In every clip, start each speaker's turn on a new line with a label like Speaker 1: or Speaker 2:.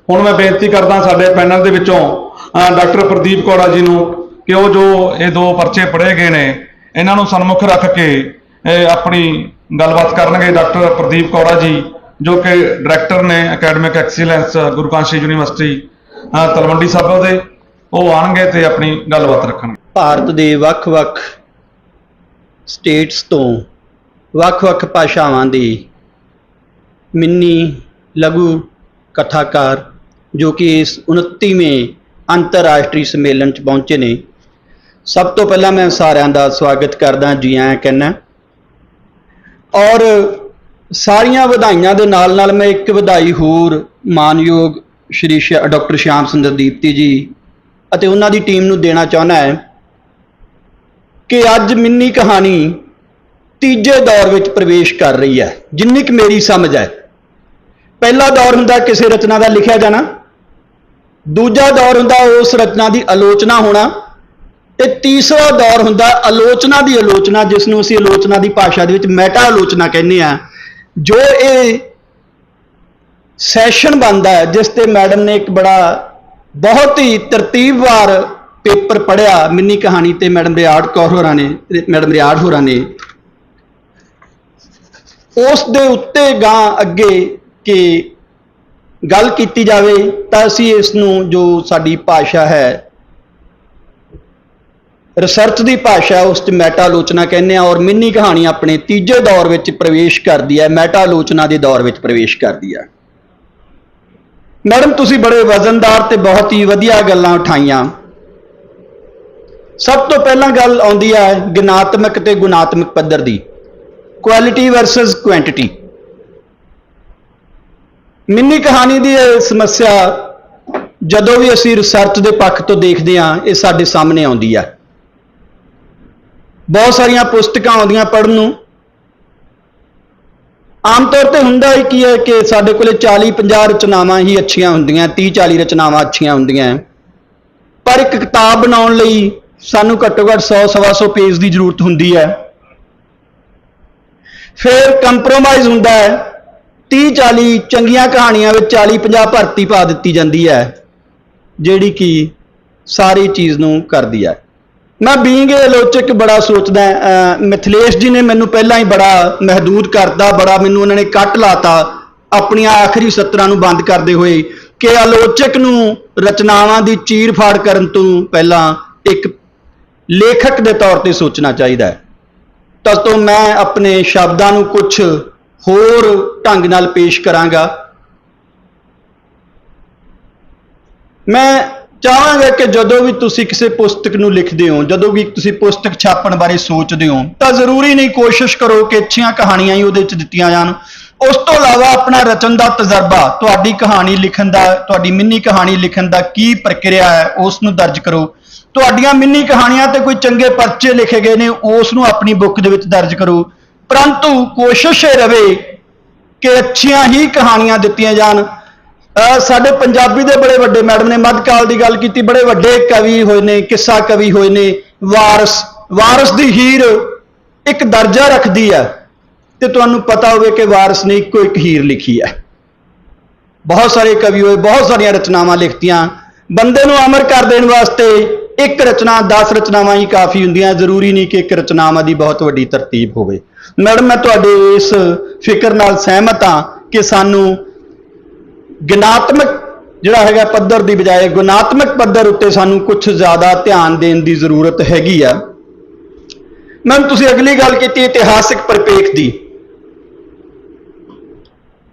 Speaker 1: ਹੁਣ मैं बेनती करदा साडे पैनल दे विचों डॉक्टर प्रदीप कौड़ा जी नूं कि वो जो ये दो परचे पढ़े गए ने इन्हां नूं सन्मुख रख के अपनी गलबात करनगे। डॉक्टर प्रदीप कौड़ा जी जो कि डायरैक्टर ने अकैडमिक एक्सीलेंस गुरु काशी यूनिवर्सिटी तलवंडी साबो दे, वो आउणगे ते अपनी गलबात रखणगे।
Speaker 2: ਭਾਰਤ ਦੇ ਵੱਖ-ਵੱਖ ਸਟੇਟਸ ਤੋਂ ਵੱਖ-ਵੱਖ ਭਾਸ਼ਾਵਾਂ ਦੇ ਮਿੰਨੀ ਲਘੂ ਕਥਾਕਾਰ जो कि इस 29वें अंतरराष्ट्रीय सम्मेलन च पहुंचे ने, सब तो पहला मैं सारिਆਂ ਦਾ स्वागत करदा, जी आया कहना। और सारियां ਵਧਾਈਆਂ ਦੇ ਨਾਲ मैं एक ਵਧਾਈ होर मानयोग श्री डॉक्टर श्याम सुंदर दीप्ति जी ਅਤੇ ਉਹਨਾਂ ਦੀ ਟੀਮ ਨੂੰ ਦੇਣਾ ਚਾਹੁੰਦਾ है कि ਅੱਜ मिन्नी कहानी तीजे दौर ਵਿੱਚ प्रवेश कर रही है। जिन्नी कि मेरी समझ है, पहला दौर हुंदा किसी रचना का लिखिया जाना, दूजा दौर हुंदा उस रचना की आलोचना होना, ते तीसरा दौर हुंदा आलोचना की आलोचना, जिसनूं असीं आलोचना की भाषा दे विच मैटा आलोचना कहने आ। जो ये सैशन बनता है जिस ते मैडम ने एक बड़ा बहुत ही तरतीबवार पेपर पढ़िया मिन्नी कहानी ते मैडम रियाड़ कौर होरां ने, मैडम रियाड़ होरां ने उस दे उत्ते गां अगे कि गल की जाए तो असी इसनूं जो साडी भाषा है रिसर्च की भाषा उस मैटा आलोचना कहने। और मिन्नी कहानी अपने तीजे दौर में प्रवेश करती है, मैटा आलोचना के दौर में प्रवेश करती है। मैडम तुसी बड़े वजनदार ते बहुत ही वधिया गल्लां उठाईयां। सब तो पहला गल आउंदी है गुणात्मक ते गुणात्मक पद्धर दी, क्वालिटी वर्सेस क्वांटिटी। मिन्नी कहानी की समस्या जदों भी असी रिसर्च के पक्ष तो देखते हैं, ये साडे सामने आउंदी है। बहुत सारिया पुस्तकां आउंदियां पढ़न नूं, आम तौर पर हुंदा ही की है कि साडे कोले 40-50 रचनावां ही अच्छियां हुंदियां, 30-40 रचनावां अच्छियां हुंदियां, पर एक किताब बनाउण लई सानूं घट्टो घट्ट 100-125 पेज की जरूरत हुंदी है। फिर कंप्रोमाइज़ हुंदा है, 30-40 चंगियां कहानियां में 40-50 भर्ती पा दी जाती है, जिहड़ी कि सारी चीज़ नूं करदी है। मैं बीइंग आलोचक बड़ा सोचदा, मिथिलेश जी ने मैनू पहला ही बड़ा महदूद करता, बड़ा मैनू उन्होंने कट लाता अपनी आखिरी सत्तरां नूं बंद करते हुए कि आलोचक नूं रचनावां दी चीर फाड़ करन तों पहला एक लेखक के तौर पर सोचना चाहिए। तो मैं अपने शब्दां नूं कुछ होर ढंग नाल पेश करांगा। मैं चाहांगा कि जदों भी तुसी किसी पुस्तक नूं लिखदे हो, जदों भी तुसी पुस्तक छापण बारे सोचदे हो, तो जरूरी नहीं कोशिश करो कि अच्छियां कहानियां ही उहदे च दित्तियां जाण। उस तो इलावा अपना रचन का तजर्बा, तुहाडी कहानी लिखण दा, तुहाडी मिन्नी कहानी लिखण दा की प्रक्रिया है उस नूं दर्ज करो। तुहाडियां मिन्नी कहानियां ते कोई चंगे परचे लिखे गए ने उस नूं अपनी बुक दे विच दर्ज करो, परंतु कोशिश ये रहे कि अच्छियां ही कहानियां दित्तियां जान। साडे पंजाबी दे बड़े वड्डे, मैडम ने मध्यकाल की गल की, बड़े वड्डे कवि होए ने, किस्सा कवि होए ने। वारस दी हीर एक दर्जा रखती है, तो तुहानूं पता होवे कि वारस ने इक्को एक हीर लिखी है। बहुत सारे कवि होए, बहुत सारिया रचनावां लिखतियां। बंदे नूं अमर कर देण वास्ते एक रचना 10 रचनावां ही काफ़ी हुंदियां, जरूरी नहीं कि एक रचनावां दी बहुत वड्डी तरतीब होवे। मैडम मैं तुहाडे इस फिक्र नाल सहमत हाँ कि सानूं गुणात्मक जिहड़ा हैगा पद्धर दी बजाय गुणात्मक पद्धर उत्ते सानूं कुछ ज़्यादा ध्यान देण दी जरूरत हैगी आ। मैम तुसीं अगली गल कीती इतिहासक परिपेख दी,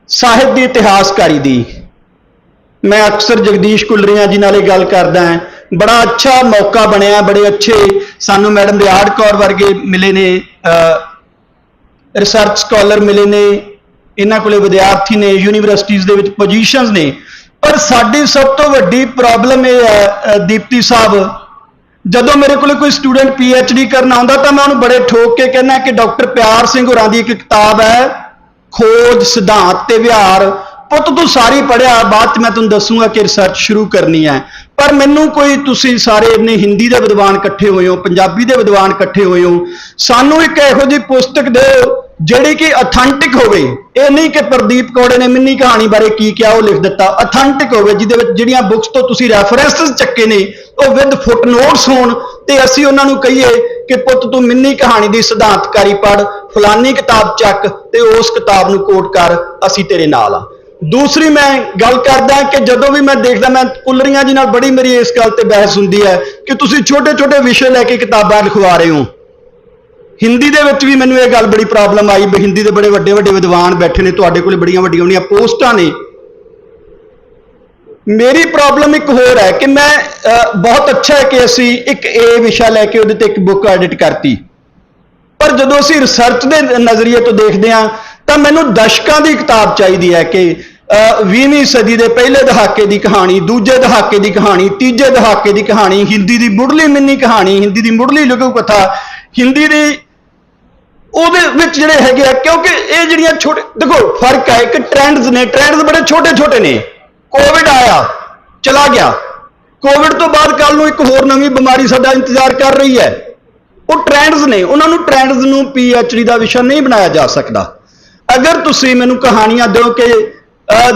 Speaker 2: साहित्य की इतिहासकारी दी। मैं अक्सर जगदीश कुलरिया जी नाल गल करदा हां, बड़ा अच्छा मौका बनया, बड़े अच्छे सानू मैडम रियाड़ कौर वर्गे मिले ने, रिसर्च स्कॉलर मिले ने, ਇਹਨਾਂ ਕੋਲੇ ਵਿਦਿਆਰਥੀ ਨੇ, ਯੂਨੀਵਰਸਿਟੀਜ਼ ਦੇ ਵਿੱਚ ਪੋਜੀਸ਼ਨਸ ਨੇ, ਪਰ ਸਾਡੀ ਸਭ ਤੋਂ ਵੱਡੀ ਪ੍ਰੋਬਲਮ ਇਹ ਹੈ ਦੀਪਤੀ ਸਾਹਿਬ, ਜਦੋਂ ਮੇਰੇ ਕੋਲੇ ਕੋਈ ਸਟੂਡੈਂਟ PhD ਕਰਨ ਆਉਂਦਾ ਤਾਂ ਮੈਂ ਉਹਨੂੰ ਬੜੇ ਠੋਕ ਕੇ ਕਹਿੰਦਾ ਕਿ ਡਾਕਟਰ ਪਿਆਰ ਸਿੰਘ ਹੋਰਾਂ ਦੀ ਇੱਕ ਕਿਤਾਬ ਹੈ ਖੋਜ, ਸਿਧਾਂਤ ਤੇ ਵਿਹਾਰ, ਪੁੱਤ ਤੂੰ ਸਾਰੀ ਪੜ੍ਹਿਆ, ਬਾਅਦ ਚ ਮੈਂ ਤੁਹਾਨੂੰ ਦੱਸੂਗਾ ਕਿ ਰਿਸਰਚ ਸ਼ੁਰੂ ਕਰਨੀ ਹੈ। ਪਰ ਮੈਨੂੰ ਕੋਈ, ਤੁਸੀਂ ਸਾਰੇ ਇੰਨੇ ਹਿੰਦੀ ਦੇ ਵਿਦਵਾਨ ਇਕੱਠੇ ਹੋਏ ਹੋ, ਪੰਜਾਬੀ ਦੇ ਵਿਦਵਾਨ ਇਕੱਠੇ ਹੋਏ ਹੋ, ਸਾਨੂੰ ਇੱਕ ਇਹੋ ਜਿਹੀ ਪੁਸਤਕ ਦਿਓ ਜਿਹੜੀ ਕਿ ਅਥੈਂਟਿਕ ਹੋਵੇ। ਇਹ ਨਹੀਂ ਕਿ ਪ੍ਰਦੀਪ ਕੌੜੇ ਨੇ ਮਿੰਨੀ ਕਹਾਣੀ ਬਾਰੇ ਕੀ ਕਿਹਾ ਉਹ ਲਿਖ ਦਿੱਤਾ, ਅਥੈਂਟਿਕ ਹੋਵੇ ਜਿਹਦੇ ਵਿੱਚ ਜਿਹੜੀਆਂ ਬੁੱਕਸ ਤੋਂ ਤੁਸੀਂ ਰੈਫਰੈਂਸਸ ਚੱਕੇ ਨੇ ਉਹ ਵਿਦ ਫੁੱਟਨੋਟਸ ਹੋਣ, ਤੇ ਅਸੀਂ ਉਹਨਾਂ ਨੂੰ ਕਹੀਏ ਕਿ ਪੁੱਤ ਤੂੰ ਮਿੰਨੀ ਕਹਾਣੀ ਦੀ ਸਿਧਾਂਤਕਾਰੀ ਪੜ੍ਹ, ਫਲਾਨੀ ਕਿਤਾਬ ਚੱਕ ਤੇ ਉਸ ਕਿਤਾਬ ਨੂੰ ਕੋਟ ਕਰ, ਅਸੀਂ ਤੇਰੇ ਨਾਲ ਆ। ਦੂਸਰੀ ਮੈਂ ਗੱਲ ਕਰਦਾ ਕਿ ਜਦੋਂ ਵੀ ਮੈਂ ਦੇਖਦਾ, ਮੈਂ ਕੁਲਰੀਆਂ ਜੀ ਨਾਲ ਬੜੀ ਮੇਰੀ ਇਸ ਗੱਲ ਤੇ ਬਹਿਸ ਹੁੰਦੀ ਹੈ ਕਿ ਤੁਸੀਂ ਛੋਟੇ ਛੋਟੇ ਵਿਸ਼ੇ ਲੈ ਕੇ ਕਿਤਾਬਾਂ ਲਿਖਵਾ ਰਹੇ ਹੋ। ਹਿੰਦੀ ਦੇ ਵਿੱਚ ਵੀ ਮੈਨੂੰ ਇਹ ਗੱਲ ਬੜੀ ਪ੍ਰੋਬਲਮ ਆਈ ਵੀ ਹਿੰਦੀ ਦੇ ਬੜੇ ਵੱਡੇ ਵੱਡੇ ਵਿਦਵਾਨ ਬੈਠੇ ਨੇ, ਤੁਹਾਡੇ ਕੋਲ ਬੜੀਆਂ ਵੱਡੀਆਂ ਵੱਡੀਆਂ ਪੋਸਟਾਂ ਨੇ। ਮੇਰੀ ਪ੍ਰੋਬਲਮ ਇੱਕ ਹੋਰ ਹੈ ਕਿ ਮੈਂ ਬਹੁਤ ਅੱਛਾ ਹੈ ਕਿ ਅਸੀਂ ਇੱਕ A ਵਿਸ਼ਾ ਲੈ ਕੇ ਉਹਦੇ ਤੇ ਇੱਕ ਬੁੱਕ ਐਡਿਟ ਕਰਤੀ, ਪਰ ਜਦੋਂ ਅਸੀਂ ਰਿਸਰਚ ਦੇ ਨਜ਼ਰੀਏ ਤੋਂ ਦੇਖਦੇ ਹਾਂ ਤਾਂ ਮੈਨੂੰ ਦਸ਼ਕਾਂ ਦੀ ਕਿਤਾਬ ਚਾਹੀਦੀ ਹੈ ਕਿ 20ਵੀਂ ਸਦੀ ਦੇ ਪਹਿਲੇ ਦਹਾਕੇ ਦੀ ਕਹਾਣੀ, ਦੂਜੇ ਦਹਾਕੇ ਦੀ ਕਹਾਣੀ, ਤੀਜੇ ਦਹਾਕੇ ਦੀ ਕਹਾਣੀ, ਹਿੰਦੀ ਦੀ ਮੁੱਢਲੀ ਮਿੰਨੀ ਕਹਾਣੀ, ਹਿੰਦੀ ਦੀ ਮੁੱਢਲੀ ਲਘੂ ਕਥਾ, ਹਿੰਦੀ ਦੀ ਉਹਦੇ ਵਿੱਚ ਜਿਹੜੇ ਹੈਗੇ ਆ, ਕਿਉਂਕਿ ਇਹ ਜਿਹੜੀਆਂ ਛੋਟੇ, ਦੇਖੋ ਫਰਕ ਹੈ ਕਿ ਟ੍ਰੈਂਡਸ ਨੇ, ਟ੍ਰੈਂਡਸ ਬੜੇ ਛੋਟੇ ਛੋਟੇ ਨੇ। ਕੋਵਿਡ ਆਇਆ, ਚਲਾ ਗਿਆ, ਕੋਵਿਡ ਤੋਂ ਬਾਅਦ ਕੱਲ ਨੂੰ ਇੱਕ ਹੋਰ ਨਵੀਂ ਬਿਮਾਰੀ ਸਾਡਾ ਇੰਤਜ਼ਾਰ ਕਰ ਰਹੀ ਹੈ। ਉਹ ਟ੍ਰੈਂਡਸ ਨੇ, ਉਹਨਾਂ ਨੂੰ ਟ੍ਰੈਂਡਸ ਨੂੰ PhD ਦਾ ਵਿਸ਼ਾ ਨਹੀਂ ਬਣਾਇਆ ਜਾ ਸਕਦਾ। ਅਗਰ ਤੁਸੀਂ ਮੈਨੂੰ ਕਹਾਣੀਆਂ ਦਿਓ ਕਿ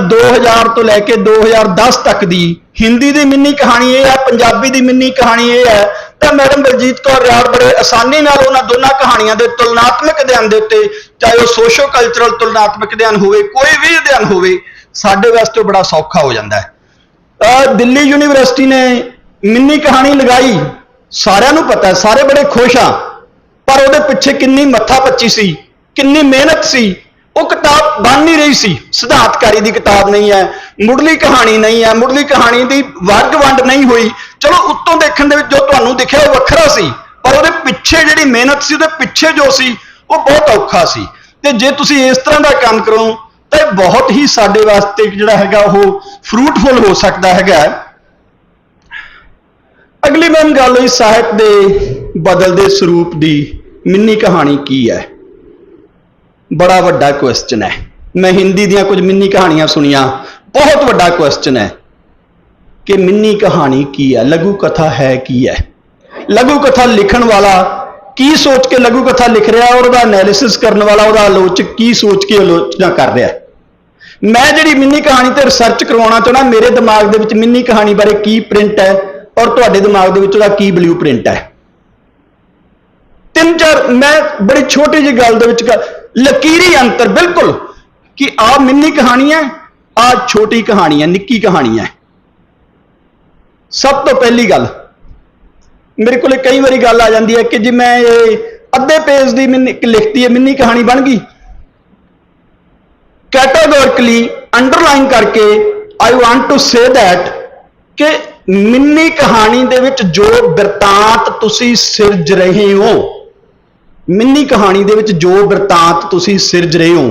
Speaker 2: 2000 ਤੋਂ ਲੈ ਕੇ 2010 ਤੱਕ ਦੀ ਹਿੰਦੀ ਦੀ ਮਿੰਨੀ ਕਹਾਣੀ ਇਹ ਹੈ, ਪੰਜਾਬੀ ਦੀ ਮਿੰਨੀ ਕਹਾਣੀ ਇਹ ਹੈ, ਤਾਂ ਮੈਡਮ ਬਲਜੀਤ ਕੌਰ ਰਿਆੜ ਬੜੇ ਆਸਾਨੀ ਨਾਲ ਉਹਨਾਂ ਦੋਨਾਂ ਕਹਾਣੀਆਂ ਦੇ ਤੁਲਨਾਤਮਕ ਅਧਿਐਨ ਦੇ ਉੱਤੇ, ਚਾਹੇ ਉਹ ਸੋਸ਼ੋ ਕਲਚਰਲ ਤੁਲਨਾਤਮਕ ਅਧਿਐਨ ਹੋਵੇ, ਕੋਈ ਵੀ ਅਧਿਐਨ ਹੋਵੇ, ਸਾਡੇ ਵਾਸਤੇ ਬੜਾ ਸੌਖਾ ਹੋ ਜਾਂਦਾ ਹੈ। ਦਿੱਲੀ ਯੂਨੀਵਰਸਿਟੀ ਨੇ ਮਿੰਨੀ ਕਹਾਣੀ ਲਗਾਈ, ਸਾਰਿਆਂ ਨੂੰ ਪਤਾ ਹੈ, ਸਾਰੇ ਬੜੇ ਖੁਸ਼ ਆ, ਪਰ ਉਹਦੇ ਪਿੱਛੇ ਕਿੰਨੀ ਮੱਥਾ ਪੱਚੀ ਸੀ, ਕਿੰਨੀ ਮਿਹਨਤ ਸੀ। ਉਹ ਕਿਤਾਬ ਬਣ ਨਹੀਂ ਰਹੀ ਸੀ, ਸਿਧਾਂਤਕਾਰੀ ਦੀ ਕਿਤਾਬ ਨਹੀਂ ਹੈ, ਮੁੱਢਲੀ ਕਹਾਣੀ ਨਹੀਂ ਹੈ, ਮੁੱਢਲੀ ਕਹਾਣੀ ਦੀ ਵਰਗ ਵੰਡ ਨਹੀਂ ਹੋਈ। ਚਲੋ ਉੱਤੋਂ ਦੇਖਣ ਦੇ ਵਿੱਚ ਜੋ ਤੁਹਾਨੂੰ ਦਿਖਿਆ ਉਹ ਵੱਖਰਾ ਸੀ, ਪਰ ਉਹਦੇ ਪਿੱਛੇ ਜਿਹੜੀ ਮਿਹਨਤ ਸੀ, ਉਹਦੇ ਪਿੱਛੇ ਜੋ ਸੀ ਉਹ ਬਹੁਤ ਔਖਾ ਸੀ। ਤੇ ਜੇ ਤੁਸੀਂ ਇਸ ਤਰ੍ਹਾਂ ਦਾ ਕੰਮ ਕਰੋ ਤਾਂ ਇਹ ਬਹੁਤ ਹੀ ਸਾਡੇ ਵਾਸਤੇ ਜਿਹੜਾ ਹੈਗਾ ਉਹ ਫਰੂਟਫੁਲ ਹੋ ਸਕਦਾ ਹੈਗਾ। ਅਗਲੀ ਮੈਂ ਗੱਲ ਹੋਈ ਸਾਹਿਤ ਦੇ ਬਦਲਦੇ ਸਰੂਪ ਦੀ, ਮਿੰਨੀ ਕਹਾਣੀ ਕੀ ਹੈ? ਬੜਾ ਵੱਡਾ ਕੁਐਸਚਨ ਹੈ। ਮੈਂ ਹਿੰਦੀ ਦੀਆਂ ਕੁਝ ਮਿੰਨੀ ਕਹਾਣੀਆਂ ਸੁਣੀਆਂ, ਬਹੁਤ ਵੱਡਾ ਕੁਐਸਚਨ ਹੈ ਕਿ ਮਿੰਨੀ ਕਹਾਣੀ ਕੀ ਹੈ, ਲਘੂ ਕਥਾ ਹੈ ਕੀ ਹੈ? ਲਘੂ ਕਥਾ ਲਿਖਣ ਵਾਲਾ ਕੀ ਸੋਚ ਕੇ ਲਘੂ ਕਥਾ ਲਿਖ ਰਿਹਾ ਔਰ ਉਹਦਾ ਐਨਾਲਿਸਿਸ ਕਰਨ ਵਾਲਾ, ਉਹਦਾ ਆਲੋਚਕ ਕੀ ਸੋਚ ਕੇ ਆਲੋਚਨਾ ਕਰ ਰਿਹਾ? ਮੈਂ ਜਿਹੜੀ ਮਿੰਨੀ ਕਹਾਣੀ ਤੇ ਰਿਸਰਚ ਕਰਵਾਉਣਾ ਚਾਹੁੰਦਾ, ਮੇਰੇ ਦਿਮਾਗ ਦੇ ਵਿੱਚ ਮਿੰਨੀ ਕਹਾਣੀ ਬਾਰੇ ਕੀ ਪ੍ਰਿੰਟ ਹੈ ਔਰ ਤੁਹਾਡੇ ਦਿਮਾਗ ਦੇ ਵਿੱਚ ਉਹਦਾ ਕੀ ਬਲੂ ਪ੍ਰਿੰਟ ਹੈ? ਤਿੰਨ ਚਾਰ ਮੈਂ ਬੜੀ ਛੋਟੀ ਜਿਹੀ ਗੱਲ ਦੇ ਵਿੱਚ ਲਕੀਰੀ ਅੰਤਰ ਬਿਲਕੁਲ ਕਿ ਆਹ ਮਿੰਨੀ ਕਹਾਣੀ ਹੈ, ਆਹ ਛੋਟੀ ਕਹਾਣੀ ਹੈ, ਨਿੱਕੀ ਕਹਾਣੀ ਹੈ। ਸਭ ਤੋਂ ਪਹਿਲੀ ਗੱਲ, ਮੇਰੇ ਕੋਲੇ ਕਈ ਵਾਰੀ ਗੱਲ ਆ ਜਾਂਦੀ ਹੈ ਕਿ ਜੇ ਮੈਂ ਇਹ ਅੱਧੇ ਪੇਜ ਦੀ ਲਿਖਤੀ ਹੈ, ਮਿੰਨੀ ਕਹਾਣੀ ਬਣ ਗਈ, ਕੈਟਾਗੋਰਿਕਲੀ ਅੰਡਰਲਾਈਨ ਕਰਕੇ I want to say that ਕਿ ਮਿੰਨੀ ਕਹਾਣੀ ਦੇ ਵਿੱਚ ਜੋ ਬਿਰਤਾਂਤ ਤੁਸੀਂ ਸਿਰਜ ਰਹੇ ਹੋ, ਮਿੰਨੀ ਕਹਾਣੀ ਦੇ ਵਿੱਚ ਜੋ ਬਿਰਤਾਂਤ ਤੁਸੀਂ ਸਿਰਜ ਰਹੇ ਹੋ,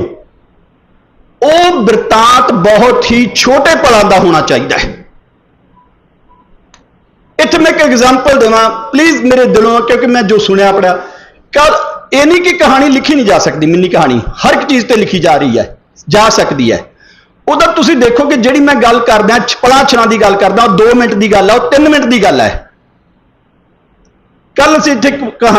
Speaker 2: ਉਹ ਬਿਰਤਾਂਤ ਬਹੁਤ ਹੀ ਛੋਟੇ ਪਲਾਂ ਦਾ ਹੋਣਾ ਚਾਹੀਦਾ ਹੈ। ਇੱਥੇ ਮੈਂ ਇੱਕ ਐਗਜ਼ਾਮਪਲ ਦੇਵਾਂ ਪਲੀਜ਼ ਮੇਰੇ ਦਿਲੋਂ, ਕਿਉਂਕਿ ਮੈਂ ਜੋ ਸੁਣਿਆ ਪੜਿਆ, ਇਹ ਨਹੀਂ ਕਿ ਕਹਾਣੀ ਲਿਖੀ ਨਹੀਂ ਜਾ ਸਕਦੀ, ਮਿੰਨੀ ਕਹਾਣੀ ਹਰ ਇੱਕ ਚੀਜ਼ ਤੇ ਲਿਖੀ ਜਾ ਰਹੀ ਹੈ, ਜਾ ਸਕਦੀ ਹੈ। ਉਹਦਾ ਤੁਸੀਂ ਦੇਖੋ ਕਿ ਜਿਹੜੀ ਮੈਂ ਗੱਲ ਕਰਦਾ, ਪਲਾਛਣਾਂ ਦੀ ਗੱਲ ਕਰਦਾ, ਉਹ 2 ਮਿੰਟ ਦੀ ਗੱਲ ਹੈ, ਉਹ 3 ਮਿੰਟ ਦੀ ਗੱਲ ਹੈ। ਕੱਲ ਅਸੀਂ ਇੱਥੇ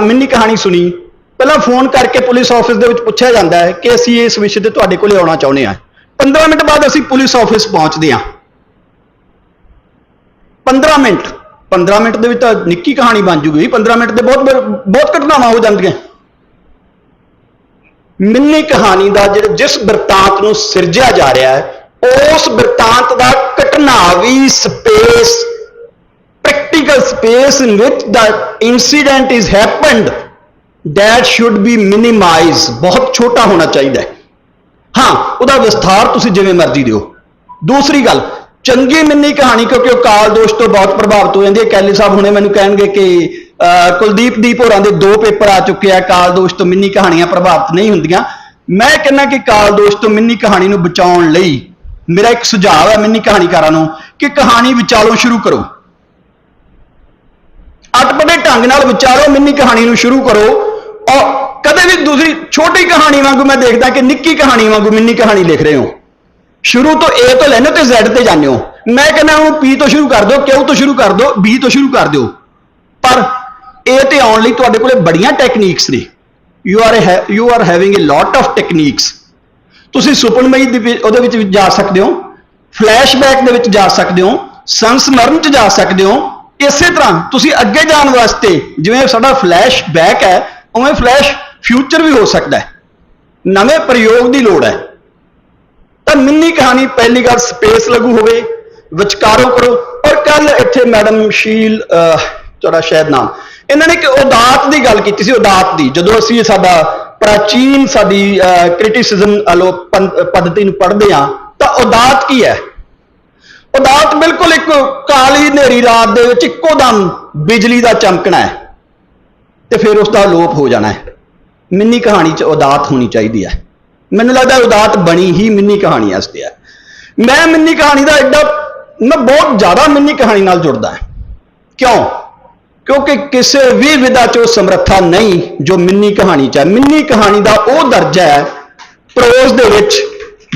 Speaker 2: ਮਿੰਨੀ ਕਹਾਣੀ ਸੁਣੀ, ਪਹਿਲਾਂ ਫੋਨ ਕਰਕੇ ਪੁਲਿਸ ਆਫਿਸ ਦੇ ਵਿੱਚ ਪੁੱਛਿਆ ਜਾਂਦਾ ਹੈ ਕਿ ਅਸੀਂ ਇਸ ਵਿਸ਼ੇ ਤੇ ਤੁਹਾਡੇ ਕੋਲੇ ਆਉਣਾ ਚਾਹੁੰਦੇ ਹਾਂ। 15 ਮਿੰਟ ਬਾਅਦ ਅਸੀਂ ਪੁਲਿਸ ਆਫਿਸ ਪਹੁੰਚਦੇ ਹਾਂ। 15 ਮਿੰਟ ਦੇ ਵਿੱਚ ਤਾਂ ਨਿੱਕੀ ਕਹਾਣੀ ਬਣ ਜੂਗੀ, 15 ਮਿੰਟ ਦੇ ਬਹੁਤ ਘਟਨਾਵਾਂ ਹੋ ਜਾਂਦੀਆਂ। ਮਿੰਨੀ ਕਹਾਣੀ ਦਾ ਜਿਸ ਬਿਰਤਾਂਤ ਨੂੰ ਸਿਰਜਿਆ ਜਾ ਰਿਹਾ ਹੈ, ਉਸ ਬਿਰਤਾਂਤ ਦਾ ਘਟਨਾਵੀ ਸਪੇਸ, ਪ੍ਰੈਕਟੀਕਲ ਸਪੇਸ ਇਨ ਵਿਚ ਦਾ incident is happened, that should be minimized, ਬਹੁਤ ਛੋਟਾ ਹੋਣਾ ਚਾਹੀਦਾ ਹੈ। ਹਾਂ, ਉਹਦਾ ਵਿਸਥਾਰ ਤੁਸੀਂ ਜਿਵੇਂ ਮਰਜ਼ੀ ਦਿਓ। ਦੂਸਰੀ ਗੱਲ, ਚੰਗੀ ਮਿੰਨੀ ਕਹਾਣੀ, ਕਿਉਂਕਿ ਉਹ ਕਾਲ ਦੋਸ਼ ਤੋਂ ਬਹੁਤ ਪ੍ਰਭਾਵਿਤ ਹੋ ਜਾਂਦੀ ਹੈ। ਕੈਲੀ ਸਾਹਿਬ ਹੁਣੇ ਮੈਨੂੰ ਕਹਿਣਗੇ ਕਿ ਕੁਲਦੀਪ ਹੋਰਾਂ ਦੇ 2 ਪੇਪਰ ਆ ਚੁੱਕੇ ਆ, ਕਾਲ ਦੋਸ਼ ਤੋਂ ਮਿੰਨੀ ਕਹਾਣੀਆਂ ਪ੍ਰਭਾਵਿਤ ਨਹੀਂ ਹੁੰਦੀਆਂ। ਮੈਂ ਕਹਿੰਦਾ ਕਿ ਕਾਲ ਦੋਸ਼ ਤੋਂ ਮਿੰਨੀ ਕਹਾਣੀ ਨੂੰ ਬਚਾਉਣ ਲਈ ਮੇਰਾ ਇੱਕ ਸੁਝਾਅ ਹੈ ਮਿੰਨੀ ਕਹਾਣੀਕਾਰਾਂ ਨੂੰ ਕਿ ਕਹਾਣੀ ਵਿਚਾਲੋਂ ਸ਼ੁਰੂ ਕਰੋ, ਅਟਪਟੇ ਢੰਗ ਨਾਲ ਵਿਚਾਰੋ, ਮਿੰਨੀ ਕਹਾਣੀ ਨੂੰ ਸ਼ੁਰੂ ਕਰੋ। ਔਰ ਕਦੇ ਵੀ ਦੂਸਰੀ ਛੋਟੀ ਕਹਾਣੀ ਵਾਂਗੂ ਮੈਂ ਦੇਖਦਾ ਕਿ ਨਿੱਕੀ ਕਹਾਣੀ ਵਾਂਗੂ ਮਿੰਨੀ ਕਹਾਣੀ ਲਿਖ ਰਹੇ ਹੋ। ਸ਼ੁਰੂ ਤੋਂ A ਤੋਂ ਲੈਣੇ ਤੇ Z ਤੇ ਜਾਂਦੇ ਹੋ। ਮੈਂ ਕਹਿੰਦਾ ਉਹਨੂੰ P ਤੋਂ ਸ਼ੁਰੂ ਕਰ ਦਿਓ, Q ਤੋਂ ਸ਼ੁਰੂ ਕਰ ਦਿਓ, B ਤੋਂ ਸ਼ੁਰੂ ਕਰ ਦਿਓ, ਪਰ A ਤੇ ਆਉਣ ਲਈ ਤੁਹਾਡੇ ਕੋਲੇ ਬੜੀਆਂ ਟੈਕਨੀਕਸ ਨੇ। You are having a lot of techniques. ਤੁਸੀਂ ਸੁਪਨਮਈ ਉਹਦੇ ਵਿੱਚ ਵੀ ਜਾ ਸਕਦੇ ਹੋ, ਫਲੈਸ਼ਬੈਕ ਦੇ ਵਿੱਚ ਜਾ ਸਕਦੇ ਹੋ, ਸੰਸਮਰਨ 'ਚ ਜਾ ਸਕਦੇ ਹੋ। ਇਸੇ ਤਰ੍ਹਾਂ ਤੁਸੀਂ ਅੱਗੇ ਜਾਣ ਵਾਸਤੇ ਜਿਵੇਂ ਸਾਡਾ ਫਲੈਸ਼ਬੈਕ ਹੈ ਉਵੇਂ ਫਲੈਸ਼ ਫਿਊਚਰ ਵੀ ਹੋ ਸਕਦਾ ਹੈ। ਨਵੇਂ ਪ੍ਰਯੋਗ ਦੀ ਲੋੜ ਹੈ। ਤਾਂ ਮਿੰਨੀ ਕਹਾਣੀ ਪਹਿਲੀ ਗੱਲ ਸਪੇਸ ਲਘੂ ਹੋਵੇ, ਵਿਚਕਾਰੋਂ ਕਰੋ। ਔਰ ਕੱਲ ਇੱਥੇ ਮੈਡਮ ਸ਼ੀਲ ਤੁਹਾਡਾ ਸ਼ਾਇਦ ਨਾਮ, ਇਹਨਾਂ ਨੇ ਇੱਕ ਉਦਾਤ ਦੀ ਗੱਲ ਕੀਤੀ ਸੀ। ਉਦਾਤ ਦੀ ਜਦੋਂ ਅਸੀਂ ਸਾਡਾ ਪ੍ਰਾਚੀਨ ਸਾਡੀ ਕ੍ਰਿਟਿਸਿਜ਼ਮ ਪद्धति ਨੂੰ ਪੜ੍ਹਦੇ ਹਾਂ ਤਾਂ ਉਦਾਤ ਕੀ ਹੈ? ਉਦਾਤ ਬਿਲਕੁਲ ਇੱਕ ਕਾਲੀ ਹਨੇਰੀ ਰਾਤ ਦੇ ਵਿੱਚ ਇੱਕੋ ਦਮ ਬਿਜਲੀ ਦਾ ਚਮਕਣਾ ਹੈ ਤੇ ਫਿਰ ਉਸ ਦਾ ਅਲੋਪ ਹੋ ਜਾਣਾ ਹੈ। ਮਿੰਨੀ ਕਹਾਣੀ 'ਚ ਉਦਾਤ ਹੋਣੀ ਚਾਹੀਦੀ ਹੈ। ਮੈਨੂੰ ਲੱਗਦਾ ਉਦਾਤ ਬਣੀ ਹੀ ਮਿੰਨੀ ਕਹਾਣੀ ਵਾਸਤੇ ਹੈ। ਮੈਂ ਮਿੰਨੀ ਕਹਾਣੀ ਦਾ ਮੈਂ ਬਹੁਤ ਜ਼ਿਆਦਾ ਮਿੰਨੀ ਕਹਾਣੀ ਨਾਲ ਜੁੜਦਾ ਹਾਂ। ਕਿਉਂ? ਕਿਉਂਕਿ ਕਿਸੇ ਵੀ ਵਿਧਾ 'ਚ ਉਹ ਸਮਰੱਥਾ ਨਹੀਂ ਜੋ ਮਿੰਨੀ ਕਹਾਣੀ 'ਚ ਹੈ। ਮਿੰਨੀ ਕਹਾਣੀ ਦਾ ਉਹ ਦਰਜਾ ਹੈ ਪ੍ਰੋਜ਼ ਦੇ ਵਿੱਚ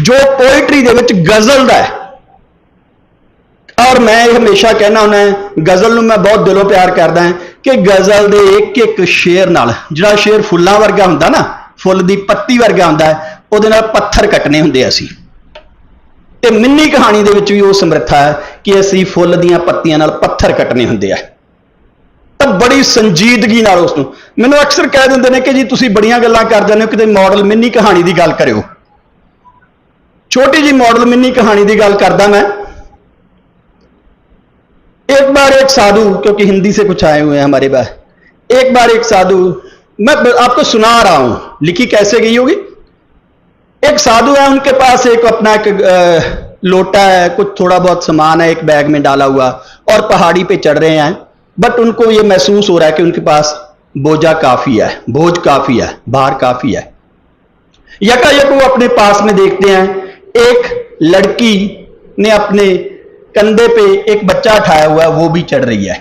Speaker 2: ਜੋ ਪੋਇਟਰੀ ਦੇ ਵਿੱਚ ਗਜ਼ਲ ਦਾ ਹੈ। ਔਰ ਮੈਂ ਇਹ ਹਮੇਸ਼ਾ ਕਹਿਣਾ ਹੁੰਦਾ, ਗਜ਼ਲ ਨੂੰ ਮੈਂ ਬਹੁਤ ਦਿਲੋਂ ਪਿਆਰ ਕਰਦਾ ਹਾਂ ਕਿ ਗਜ਼ਲ ਦੇ ਇੱਕ ਇੱਕ ਸ਼ੇਰ ਨਾਲ, ਜਿਹੜਾ ਸ਼ੇਰ ਫੁੱਲਾਂ ਵਰਗਾ ਹੁੰਦਾ ਨਾ, ਫੁੱਲ ਦੀ ਪੱਤੀ ਵਰਗਾ ਹੁੰਦਾ, ਉਹਦੇ ਨਾਲ ਪੱਥਰ ਕੱਟਣੇ ਹੁੰਦੇ ਅਸੀਂ। ਤੇ ਮਿੰਨੀ ਕਹਾਣੀ ਦੇ ਵਿੱਚ ਵੀ ਉਹ ਸਮਰੱਥਾ ਹੈ ਕਿ ਅਸੀਂ ਫੁੱਲ ਦੀਆਂ ਪੱਤੀਆਂ ਨਾਲ ਪੱਥਰ ਕੱਟਣੇ ਹੁੰਦੇ ਆ। ਤਾਂ ਬੜੀ ਸੰਜੀਦਗੀ ਨਾਲ ਉਸ ਨੂੰ, ਮੈਨੂੰ ਅਕਸਰ ਕਹਿ ਦਿੰਦੇ ਨੇ ਕਿ ਜੀ ਤੁਸੀਂ ਬੜੀਆਂ ਗੱਲਾਂ ਕਰ ਜਾਂਦੇ ਹੋ, ਕਿਤੇ ਮਾਡਲ ਮਿੰਨੀ ਕਹਾਣੀ ਦੀ ਗੱਲ ਕਰਿਓ। ਛੋਟੀ ਜੀ ਮਾਡਲ ਮਿੰਨੀ ਕਹਾਣੀ ਦੀ ਗੱਲ करदा मैं। एक बार एक साधु, क्योंकि हिंदी से कुछ आए हुए हैं हमारे पास, एक बार एक साधु, मैं आपको सुना रहा हूं, लिखी कैसे गई होगी। एक साधु है, उनके पास एक अपना एक लोटा है, कुछ थोड़ा बहुत सामान है एक बैग में डाला हुआ, और पहाड़ी पे चढ़ रहे हैं, बट उनको ये महसूस हो रहा है कि उनके पास बोझा काफी है, बोझ काफी है, भार काफी है। यकायक वो अपने पास में देखते हैं एक लड़की ने अपने कंधे पे एक बच्चा उठाया हुआ है, वो भी चढ़ रही है,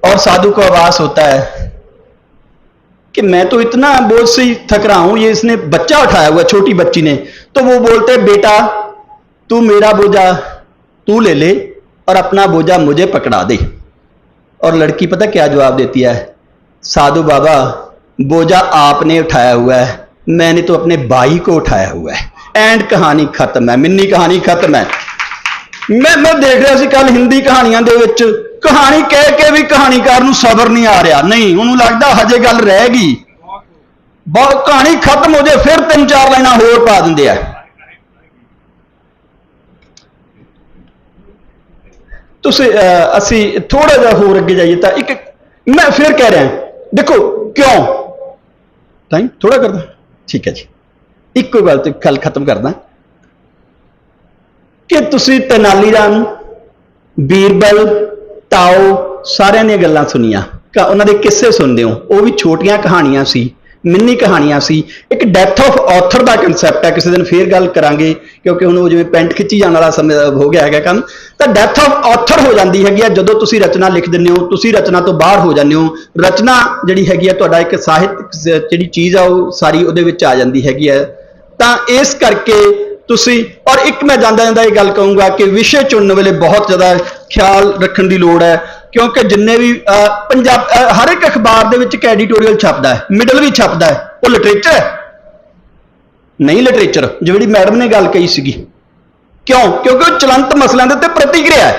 Speaker 2: और साधु को आभास होता है कि मैं तो इतना बोझ से ही थक रहा हूं, ये इसने बच्चा उठाया हुआ, छोटी बच्ची ने। तो वो बोलते बेटा तू मेरा बोझा तू ले ले और अपना बोझा मुझे पकड़ा दे। और लड़की पता क्या जवाब देती है, साधु बाबा बोझा आपने उठाया हुआ है, मैंने तो अपने भाई को उठाया हुआ है। एंड कहानी खत्म है, मिन्नी कहानी खत्म है। मैं देख रहा सी कल हिंदी कहानियां दे विच कहानी कह के भी कहानीकार नूं सबर नहीं आ रहा, नहीं उन्होंने लगता हजे गल रह गई, बहुत कहानी खत्म हो जाए फिर 3-4 लाइनां होर पा दिंदे आ। असी थोड़ा जिहा होर अगे जाइए तो एक मैं फिर कह रहा देखो क्यों टाइम थोड़ा करदा, ठीक है जी, एक गल खत्म करदा कि तुसी तेनाली राम, बीरबल, ताओ सारियां दी गल्लां सुनियां, उन्हां दे किस्से सुनदे हो, वो भी छोटियां कहानियां सी, मिनी कहानियां सी। एक डेथ ऑफ ऑथर का कंसैप्ट है, किसी दिन फिर गल करांगे क्योंकि हुण जिवें पेंट खिच्ची जाण वाला समय हो गया है काम। तो डेथ ऑफ ऑथर हो जाती हैगी जदों तुसी रचना लिख दिंदे हो, तुसी रचना तो बाहर हो जांदे हो, रचना जिहड़ी हैगी है तुहाडा एक साहित्य जिहड़ी चीज़ आ वो सारी उहदे विच आ जांदी हैगी है। तां इस करके तुसी, और एक मैं जांदा जांदा ये गल कहूँगा कि विषय चुनने वेले बहुत ज़्यादा ख्याल रखने की लोड़ है, क्योंकि जिन्ने भी पंजाब हर एक अखबार दे विच एक एडिटोरियल छपदा है, मिडल भी छपदा है, वो लिटरेचर है नहीं, लिटरेचर जिहड़ी मैडम ने गल कही सीगी, क्यों? क्योंकि वो चलंत मसलों के उत्ते प्रतिक्रिया है।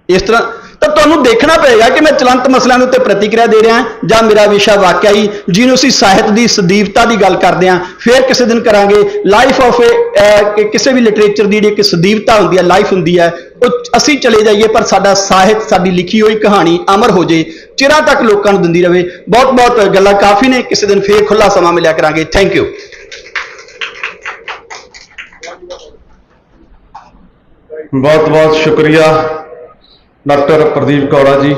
Speaker 2: इस तरह तो तुहानूं देखना पड़ेगा कि मैं चलंत मसलों के उत्ते प्रतिक्रिया दे रहा जां मेरा विषय वाकया ही जिन्होंने असीं साहित्य की सदीवता की गल करते हैं, फिर किसी दिन करांगे लाइफ ऑफ किसी भी लिटरेचर की एक सदीवता होंदी है, लाइफ होंदी है, असीं चले जाइए पर साडा साहित्य साडी लिखी हुई कहानी अमर हो जाए, चिरां तक लोकां नूं दिंदी रहे। बहुत बहुत गल्लां काफ़ी ने, किसी दिन फिर खुला समा मिलिया करांगे। Thank you.
Speaker 1: बहुत बहुत शुक्रिया डॉक्टर प्रदीप कौड़ा जी।